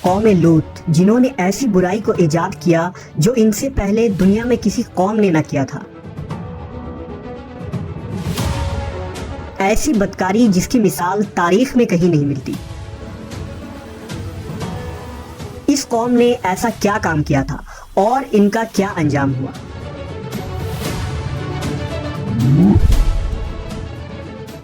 قوم لوط، جنہوں نے ایسی برائی کو ایجاد کیا جو ان سے پہلے دنیا میں کسی قوم نے نہ کیا تھا، ایسی بدکاری جس کی مثال تاریخ میں کہیں نہیں ملتی۔ اس قوم نے ایسا کیا کام کیا تھا اور ان کا کیا انجام ہوا؟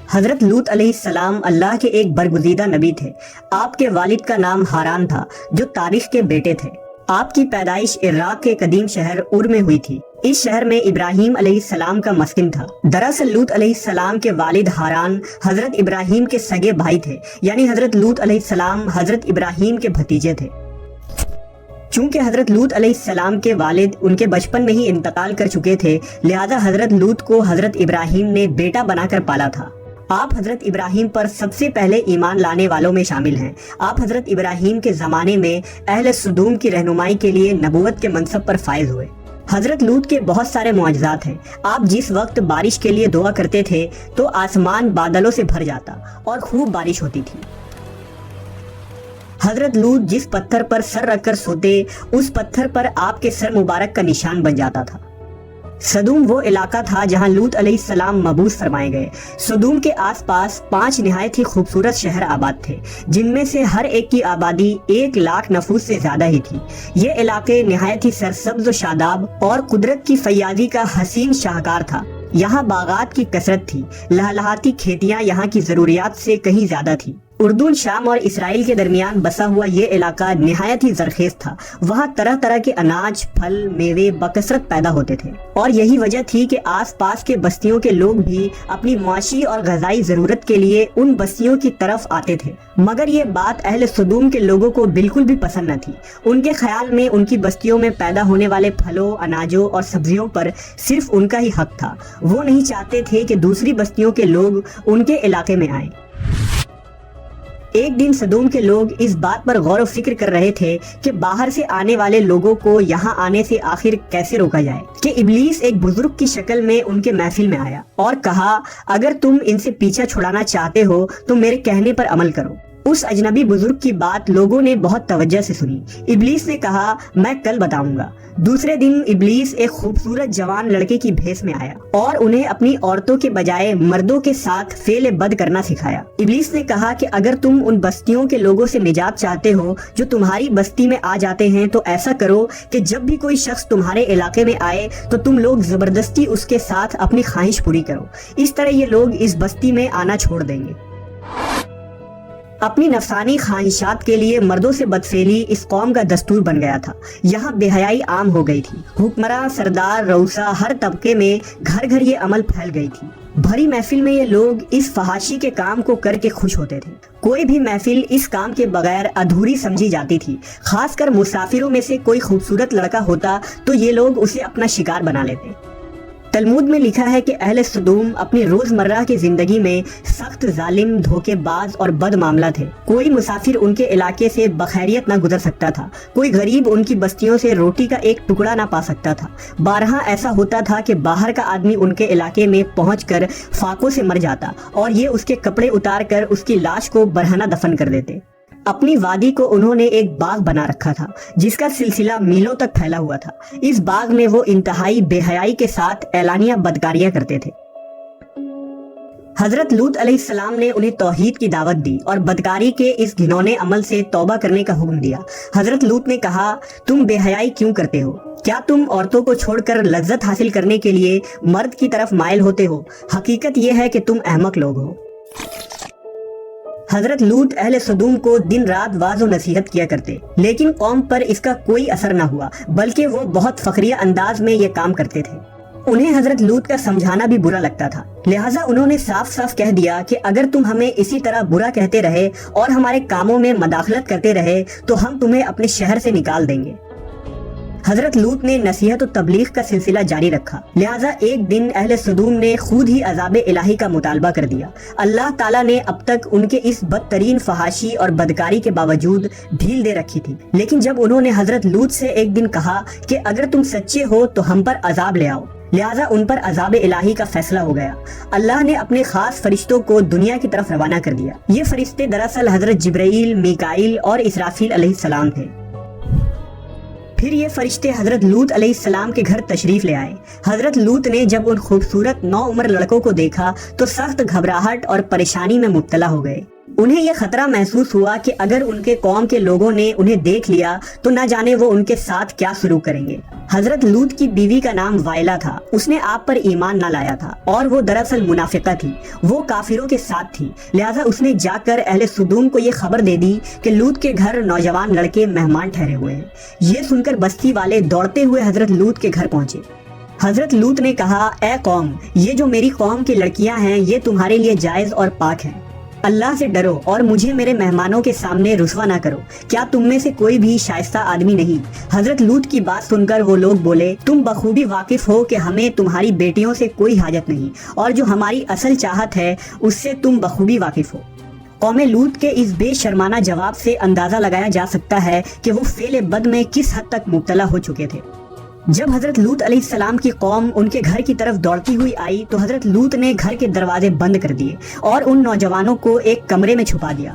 حضرت لوط علیہ السلام اللہ کے ایک برگزیدہ نبی تھے۔ آپ کے والد کا نام ہاران تھا جو تاریخ کے بیٹے تھے۔ آپ کی پیدائش عراق کے قدیم شہر ار میں ہوئی تھی۔ اس شہر میں ابراہیم علیہ السلام کا مسکن تھا۔ دراصل لوط علیہ السلام کے والد ہاران حضرت ابراہیم کے سگے بھائی تھے، یعنی حضرت لوط علیہ السلام حضرت ابراہیم کے بھتیجے تھے۔ چونکہ حضرت لوط علیہ السلام کے والد ان کے بچپن میں ہی انتقال کر چکے تھے، لہذا حضرت لوط کو حضرت ابراہیم نے بیٹا بنا کر پالا تھا۔ آپ حضرت ابراہیم پر سب سے پہلے ایمان لانے والوں میں شامل ہیں۔ آپ حضرت ابراہیم کے زمانے میں اہل سدوم کی رہنمائی کے لیے نبوت کے منصب پر فائز ہوئے۔ حضرت لوط کے بہت سارے معجزات ہیں۔ آپ جس وقت بارش کے لیے دعا کرتے تھے تو آسمان بادلوں سے بھر جاتا اور خوب بارش ہوتی تھی۔ حضرت لوط جس پتھر پر سر رکھ کر سوتے، اس پتھر پر آپ کے سر مبارک کا نشان بن جاتا تھا۔ سدوم وہ علاقہ تھا جہاں لوط علیہ السلام مبعوث فرمائے گئے۔ سدوم کے آس پاس 5 نہایت ہی خوبصورت شہر آباد تھے، جن میں سے ہر ایک کی آبادی 1,00,000 نفوس سے زیادہ ہی تھی۔ یہ علاقے نہایت ہی سرسبز و شاداب اور قدرت کی فیاضی کا حسین شاہکار تھا۔ یہاں باغات کی کثرت تھی، لہلہاتی کھیتیاں یہاں کی ضروریات سے کہیں زیادہ تھی۔ اردن، شام اور اسرائیل کے درمیان بسا ہوا یہ علاقہ نہایت ہی زرخیز تھا۔ وہاں طرح طرح کے اناج، پھل، میوے بکثرت پیدا ہوتے تھے، اور یہی وجہ تھی کہ آس پاس کے بستیوں کے لوگ بھی اپنی معاشی اور غذائی ضرورت کے لیے ان بستیوں کی طرف آتے تھے۔ مگر یہ بات اہل سدوم کے لوگوں کو بالکل بھی پسند نہ تھی۔ ان کے خیال میں ان کی بستیوں میں پیدا ہونے والے پھلوں، اناجوں اور سبزیوں پر صرف ان کا ہی حق تھا۔ وہ نہیں چاہتے تھے کہ دوسری بستیوں کے لوگ ان کے علاقے میں آئیں۔ ایک دن سدوم کے لوگ اس بات پر غور و فکر کر رہے تھے کہ باہر سے آنے والے لوگوں کو یہاں آنے سے آخر کیسے روکا جائے، کہ ابلیس ایک بزرگ کی شکل میں ان کے محفل میں آیا اور کہا، اگر تم ان سے پیچھا چھڑانا چاہتے ہو تو میرے کہنے پر عمل کرو۔ اس اجنبی بزرگ کی بات لوگوں نے بہت توجہ سے سنی۔ ابلیس نے کہا، میں کل بتاؤں گا۔ دوسرے دن ابلیس ایک خوبصورت جوان لڑکے کی بھیس میں آیا اور انہیں اپنی عورتوں کے بجائے مردوں کے ساتھ فعل بد کرنا سکھایا۔ ابلیس نے کہا کہ اگر تم ان بستیوں کے لوگوں سے نجات چاہتے ہو جو تمہاری بستی میں آ جاتے ہیں تو ایسا کرو کہ جب بھی کوئی شخص تمہارے علاقے میں آئے تو تم لوگ زبردستی اس کے ساتھ اپنی خواہش پوری کرو۔ اس طرح یہ لوگ اس بستی میں آنا چھوڑ دیں گے۔ اپنی نفسانی خواہشات کے لیے مردوں سے بدفعلی اس قوم کا دستور بن گیا تھا۔ یہاں بے حیائی عام ہو گئی تھی۔ حکمراں، سردار، رؤسا، ہر طبقے میں گھر گھر یہ عمل پھیل گئی تھی۔ بھری محفل میں یہ لوگ اس فحاشی کے کام کو کر کے خوش ہوتے تھے۔ کوئی بھی محفل اس کام کے بغیر ادھوری سمجھی جاتی تھی۔ خاص کر مسافروں میں سے کوئی خوبصورت لڑکا ہوتا تو یہ لوگ اسے اپنا شکار بنا لیتے۔ تلمود میں لکھا ہے کہ اہل سدوم اپنی روزمرہ کی زندگی میں سخت ظالم، دھوکے باز اور بد معاملہ تھے۔ کوئی مسافر ان کے علاقے سے بخیریت نہ گزر سکتا تھا۔ کوئی غریب ان کی بستیوں سے روٹی کا ایک ٹکڑا نہ پا سکتا تھا۔ بارہا ایسا ہوتا تھا کہ باہر کا آدمی ان کے علاقے میں پہنچ کر فاقوں سے مر جاتا اور یہ اس کے کپڑے اتار کر اس کی لاش کو برہنہ دفن کر دیتے۔ اپنی وادی کو انہوں نے ایک باغ بنا رکھا تھا جس کا سلسلہ میلوں تک پھیلا ہوا تھا۔ اس باغ میں وہ انتہائی بے حیائی کے ساتھ اعلانیہ بدکاریاں کرتے تھے۔ حضرت لوط علیہ السلام نے انہیں توحید کی دعوت دی اور بدکاری کے اس گھنونے عمل سے توبہ کرنے کا حکم دیا۔ حضرت لوط نے کہا، تم بے حیائی کیوں کرتے ہو؟ کیا تم عورتوں کو چھوڑ کر لذت حاصل کرنے کے لیے مرد کی طرف مائل ہوتے ہو؟ حقیقت یہ ہے کہ تم احمق لوگ ہو۔ حضرت لوط اہل سدوم کو دن رات واعظ و نصیحت کیا کرتے، لیکن قوم پر اس کا کوئی اثر نہ ہوا، بلکہ وہ بہت فخریہ انداز میں یہ کام کرتے تھے۔ انہیں حضرت لوط کا سمجھانا بھی برا لگتا تھا، لہٰذا انہوں نے صاف صاف کہہ دیا کہ اگر تم ہمیں اسی طرح برا کہتے رہے اور ہمارے کاموں میں مداخلت کرتے رہے تو ہم تمہیں اپنے شہر سے نکال دیں گے۔ حضرت لوط نے نصیحت و تبلیغ کا سلسلہ جاری رکھا، لہٰذا ایک دن اہل سدوم نے خود ہی عذاب الہی کا مطالبہ کر دیا۔ اللہ تعالیٰ نے اب تک ان کے اس بدترین فحاشی اور بدکاری کے باوجود ڈھیل دے رکھی تھی، لیکن جب انہوں نے حضرت لوط سے ایک دن کہا کہ اگر تم سچے ہو تو ہم پر عذاب لے آؤ، لہٰذا ان پر عذاب الہی کا فیصلہ ہو گیا۔ اللہ نے اپنے خاص فرشتوں کو دنیا کی طرف روانہ کر دیا۔ یہ فرشتے دراصل حضرت جبرائیل، میکائیل اور اسرافیل علیہ السلام تھے۔ پھر یہ فرشتے حضرت لوط علیہ السلام کے گھر تشریف لے آئے۔ حضرت لوط نے جب ان خوبصورت نوعمر لڑکوں کو دیکھا تو سخت گھبراہٹ اور پریشانی میں مبتلا ہو گئے۔ انہیں یہ خطرہ محسوس ہوا کہ اگر ان کے قوم کے لوگوں نے انہیں دیکھ لیا تو نہ جانے وہ ان کے ساتھ کیا سلوک کریں گے۔ حضرت لوط کی بیوی کا نام وائلہ تھا۔ اس نے آپ پر ایمان نہ لایا تھا اور وہ دراصل منافقہ تھی، وہ کافروں کے ساتھ تھی۔ لہٰذا اس نے جا کر اہل سدوم کو یہ خبر دے دی کہ لوط کے گھر نوجوان لڑکے مہمان ٹھہرے ہوئے ہیں۔ یہ سن کر بستی والے دوڑتے ہوئے حضرت لوط کے گھر پہنچے۔ حضرت لوط نے کہا، اے قوم، یہ جو میری قوم کی لڑکیاں ہیں یہ تمہارے لیے جائز اور پاک ہیں۔ اللہ سے ڈرو اور مجھے میرے مہمانوں کے سامنے رسوا نہ کرو۔ کیا تم میں سے کوئی بھی شائستہ آدمی نہیں؟ حضرت لوط کی بات سن کر وہ لوگ بولے، تم بخوبی واقف ہو کہ ہمیں تمہاری بیٹیوں سے کوئی حاجت نہیں، اور جو ہماری اصل چاہت ہے اس سے تم بخوبی واقف ہو۔ قوم لوط کے اس بے شرمانہ جواب سے اندازہ لگایا جا سکتا ہے کہ وہ فعل بد میں کس حد تک مبتلا ہو چکے تھے۔ جب حضرت لوط علیہ السلام کی قوم ان کے گھر کی طرف دوڑتی ہوئی آئی تو حضرت لوط نے گھر کے دروازے بند کر دیے اور ان نوجوانوں کو ایک کمرے میں چھپا دیا۔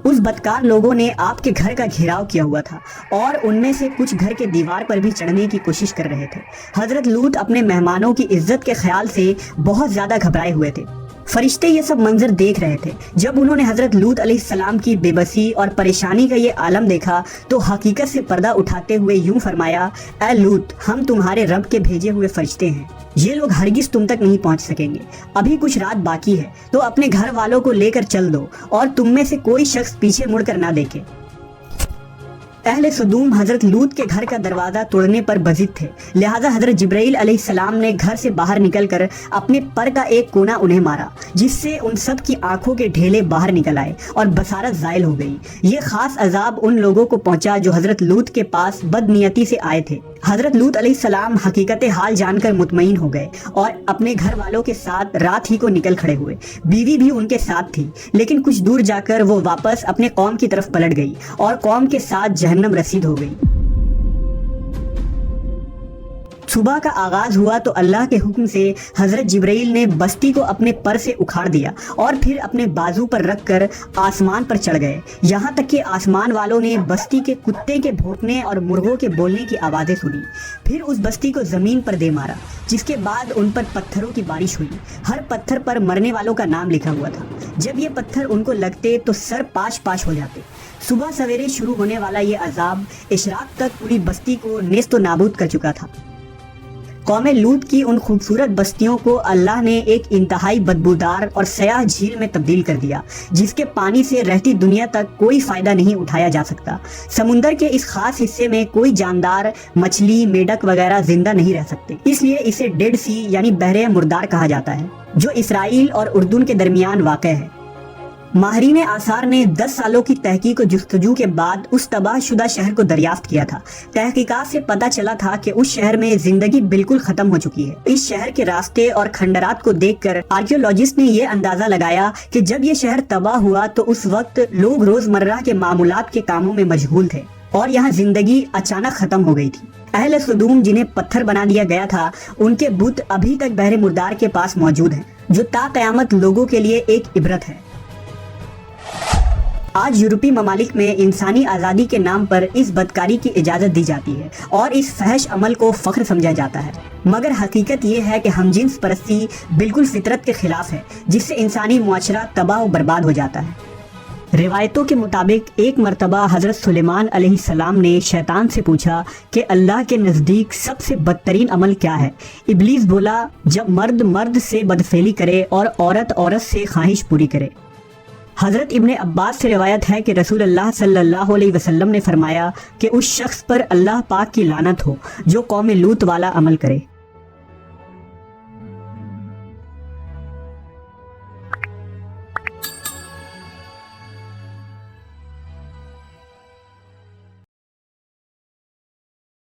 اس بدکار لوگوں نے آپ کے گھر کا گھیراؤ کیا ہوا تھا اور ان میں سے کچھ گھر کے دیوار پر بھی چڑھنے کی کوشش کر رہے تھے۔ حضرت لوط اپنے مہمانوں کی عزت کے خیال سے بہت زیادہ گھبرائے ہوئے تھے۔ فرشتے یہ سب منظر دیکھ رہے تھے۔ جب انہوں نے حضرت لوط علیہ السلام کی بے بسی اور پریشانی کا یہ عالم دیکھا تو حقیقت سے پردہ اٹھاتے ہوئے یوں فرمایا، اے لوط، ہم تمہارے رب کے بھیجے ہوئے فرشتے ہیں، یہ لوگ ہرگز تم تک نہیں پہنچ سکیں گے۔ ابھی کچھ رات باقی ہے تو اپنے گھر والوں کو لے کر چل دو اور تم میں سے کوئی شخص پیچھے مڑ کر نہ دیکھے۔ اہل سدوم حضرت لوط کے گھر کا دروازہ توڑنے پر بضد تھے، لہٰذا حضرت جبرائیل علیہ السلام نے گھر سے باہر نکل کر اپنے پر کا ایک کونا انہیں مارا، جس سے ان سب کی آنکھوں کے ڈھیلے باہر نکل آئے اور بصارت زائل ہو گئی۔ یہ خاص عذاب ان لوگوں کو پہنچا جو حضرت لوط کے پاس بد نیتی سے آئے تھے۔ حضرت لوط علیہ السلام حقیقت حال جان کر مطمئن ہو گئے اور اپنے گھر والوں کے ساتھ رات ہی کو نکل کھڑے ہوئے۔ بیوی بھی ان کے ساتھ تھی، لیکن کچھ دور جا کر وہ واپس اپنے قوم کی طرف پلٹ گئی اور قوم کے ساتھ جہنم رسید ہو گئی۔ صبح کا آغاز ہوا تو اللہ کے حکم سے حضرت جبرائیل نے بستی کو اپنے پر سے اکھاڑ دیا اور پھر اپنے بازو پر رکھ کر آسمان پر چڑھ گئے، یہاں تک کہ آسمان والوں نے بستی کے کتے کے بھونکنے اور مرغوں کے بولنے کی آوازیں سنی۔ پھر اس بستی کو زمین پر دے مارا، جس کے بعد ان پر پتھروں کی بارش ہوئی۔ ہر پتھر پر مرنے والوں کا نام لکھا ہوا تھا۔ جب یہ پتھر ان کو لگتے تو سر پاش پاش ہو جاتے۔ صبح سویرے شروع ہونے والا یہ عذاب اشراق تک پوری بستی کو نیست و نابود کر چکا تھا۔ قوم لوط کی ان خوبصورت بستیوں کو اللہ نے ایک انتہائی بدبودار اور سیاہ جھیل میں تبدیل کر دیا، جس کے پانی سے رہتی دنیا تک کوئی فائدہ نہیں اٹھایا جا سکتا۔ سمندر کے اس خاص حصے میں کوئی جاندار، مچھلی، میڈک وغیرہ زندہ نہیں رہ سکتے، اس لیے اسے ڈیڈ سی یعنی بحر مردار کہا جاتا ہے، جو اسرائیل اور اردن کے درمیان واقع ہے۔ ماہرین آثار نے 10 سالوں کی تحقیق و جستجو کے بعد اس تباہ شدہ شہر کو دریافت کیا تھا۔ تحقیقات سے پتہ چلا تھا کہ اس شہر میں زندگی بالکل ختم ہو چکی ہے۔ اس شہر کے راستے اور کھنڈرات کو دیکھ کر آرکیولوجسٹ نے یہ اندازہ لگایا کہ جب یہ شہر تباہ ہوا تو اس وقت لوگ روزمرہ کے معمولات کے کاموں میں مشغول تھے اور یہاں زندگی اچانک ختم ہو گئی تھی۔ اہل سدوم جنہیں پتھر بنا دیا گیا تھا، ان کے بت ابھی تک بحر مردار کے پاس موجود ہیں، جو تا قیامت لوگوں کے لیے ایک عبرت ہے۔ آج یورپی ممالک میں انسانی آزادی کے نام پر اس بدکاری کی اجازت دی جاتی ہے اور اس فحش عمل کو فخر سمجھا جاتا ہے، مگر حقیقت یہ ہے کہ ہم جنس پرستی بالکل فطرت کے خلاف ہے، جس سے انسانی معاشرہ تباہ و برباد ہو جاتا ہے۔ روایتوں کے مطابق ایک مرتبہ حضرت سلیمان علیہ السلام نے شیطان سے پوچھا کہ اللہ کے نزدیک سب سے بدترین عمل کیا ہے؟ ابلیس بولا، جب مرد مرد سے بدفعلی کرے اور عورت عورت سے خواہش پوری کرے۔ حضرت ابن عباس سے روایت ہے کہ رسول اللہ صلی اللہ علیہ وسلم نے فرمایا کہ اس شخص پر اللہ پاک کی لعنت ہو جو قوم لوط والا عمل کرے۔